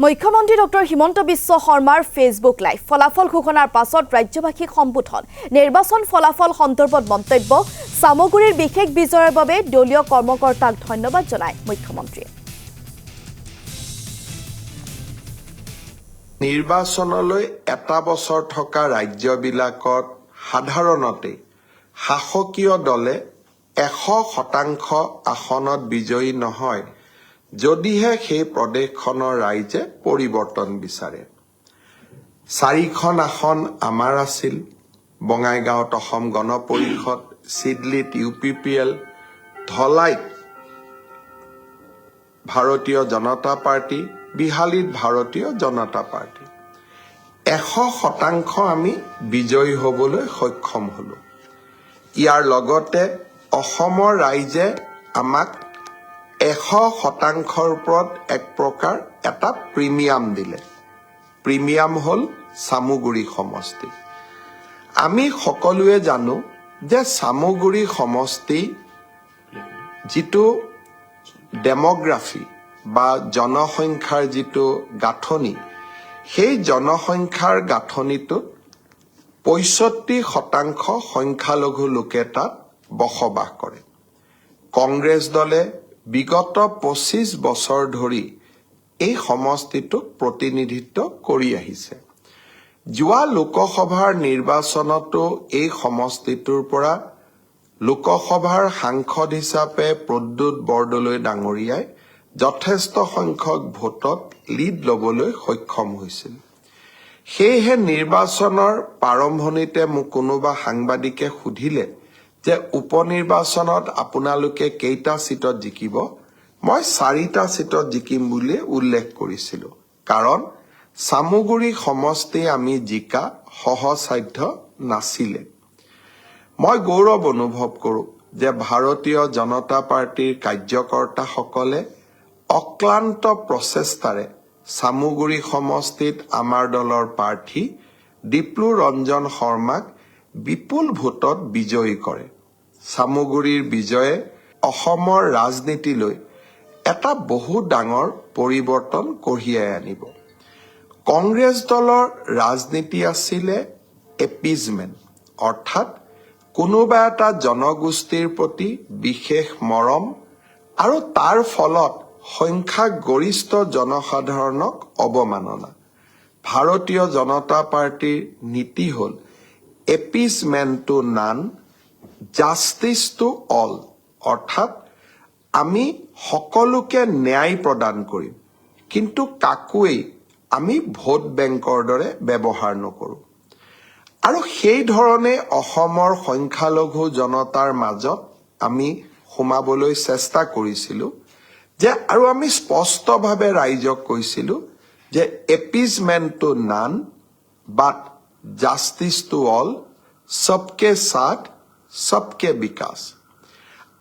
মুখ্যমন্ত্ৰী ডক্টৰ হিমন্ত বিশ্ব শৰ্মাৰ Facebook live ফলাফল ঘোষণাৰ পাছত ৰাজ্যবাসীক সম্বোধন নিৰ্বাচন ফলাফল সন্দৰ্ভত মন্তব্য সামগুৰিৰ বিশেষ বিজয়ৰ বাবে দলীয় কৰ্মকৰ্তাক ধন্যবাদ জনায় মুখ্যমন্ত্ৰীয়ে নিৰ্বাচনলৈ এটা বছৰ থকা ৰাজ্যবিলাকত সাধাৰণতে শাসকীয় দলে 100% আসনত বিজয়ী নহয় যদিহে সেই প্ৰদেশখনৰ ৰাইজে পৰিৱৰ্তন বিচাৰে 4খন আসন আমাৰ আছিল বঙাইগাঁৱত অসম গণ পৰিষদ সিডলিত UPPL ধলাইত ভাৰতীয় জনতা পাৰ্টি বিহালীত ভাৰতীয় জনতা পাৰ্টি 100% আমি বিজয়ী হ'বলৈ সক্ষম হলো ইয়াৰ লগতে অসমৰ ৰাইজে আমাক 100%ৰ ওপৰত এক প্ৰকাৰ এটা প্ৰিমিয়াম দিলে প্ৰিমিয়াম হল সামগুৰি সমষ্টি আমি সকলোৱে জানো যে সামগুৰি সমষ্টি যিটো ডেমোগ্ৰাফি বা জনসংখ্যাৰ যিটো গাঁথনি সেই জনসংখ্যাৰ গাঁথনিটোত 65% সংখ্যালঘু লোকে তাত বসবাস কৰে কংগ্ৰেছ দলে বিগত 25 বছৰ ধৰি এই সমষ্টিটোক প্ৰতিনিধিত্ব কৰি আহিছে যোৱা লোকসভাৰ নিৰ্বাচনতো এই সমষ্টিটোৰ পৰা লোকসভাৰ সাংসদ হিচাপে প্ৰদ্যুৎ বৰদলৈ ডাঙৰীয়াই যথেষ্ট সংখ্যক ভোটত লিড ল'বলৈ সক্ষম হৈছিল সেয়েহে নিৰ্বাচনৰ প্ৰাৰম্ভণিতে মোক কোনোবা সাংবাদিকে সুধিলে যে উপনিৰ্বাচনত আপোনালোকে কেইটা সিটত জিকিব মই 4টা সিটত জিকিম বুলি উল্লেখ কৰিছিলো কাৰণ সামগুৰি সমষ্টি আমি জিকা সহসাধ্য নাছিলে মই গৌৰৱ অনুভৱ কৰো যে ভাৰতীয় জনতা পাৰ্টিৰ কাৰ্যকৰ্তাসকলে অক্লান্ত প্ৰচেষ্টাৰে সামগুৰি সমষ্টিত আমাৰ দলৰ প্ৰাৰ্থী দীপ্লু ৰঞ্জন শৰ্মাক বিপুল ভোটত বিজয়ী কৰে সামগুৰিৰ বিজয়ে অসমৰ ৰাজনীতিলৈ এটা বহু ডাঙৰ পৰিৱৰ্তন কঢ়িয়াই আনিব কংগ্ৰেছ দলৰ ৰাজনীতি আছিল এপিজমেন্ট অৰ্থাৎ কোনোবা এটা জনগোষ্ঠীৰ প্ৰতি বিশেষ মৰম আৰু তাৰ ফলত সংখ্যাগৰিষ্ঠ জনসাধাৰণক অৱমাননা ভাৰতীয় জনতা পাৰ্টিৰ নীতি হল appeasement to none, justice to all অৰ্থাৎ আমি সকলোকে ন্যায় প্ৰদান কৰিম কিন্তু কাকোই আমি ভোট বেংকৰ দৰে ব্যৱহাৰ নকৰো আৰু সেই ধৰণে অসমৰ সংখ্যালঘু জনতাৰ মাজত আমি সোমাবলৈ চেষ্টা কৰিছিলো যে আৰু আমি স্পষ্টভাৱে ৰাইজক কৈছিলো যে appeasement to none but justice to all सबके साथ सबके विकास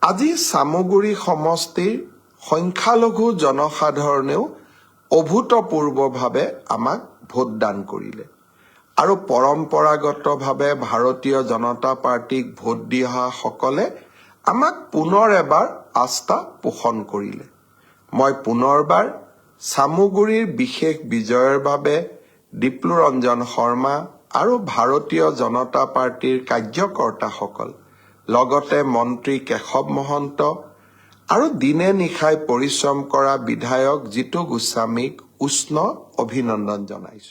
আজি সামগুৰি সমষ্টিৰ সংখ্যালঘু জনসাধাৰণেও অভূতপূৰ্বভাৱে আমাক ভোটদান কৰিলে আৰু পৰম্পৰাগতভাৱে ভাৰতীয় জনতা পাৰ্টিক ভোট দি অহা সকলে আমাক পুনৰ এবাৰ আস্থা পোষণ কৰিলে মই পুনৰবাৰ সামগুৰিৰ বিশেষ বিজয়ৰ বাবে দীপ্লু ৰঞ্জন শৰ্মা আৰু ভাৰতীয় জনতা পাৰ্টিৰ কাৰ্যকৰ্তাসকল লগতে মন্ত্ৰী কেশৱ মহন্ত আৰু দিনে নিশাই পৰিশ্ৰম কৰা বিধায়ক জিতু গোস্বামীক উষ্ণ অভিনন্দন জনাইছো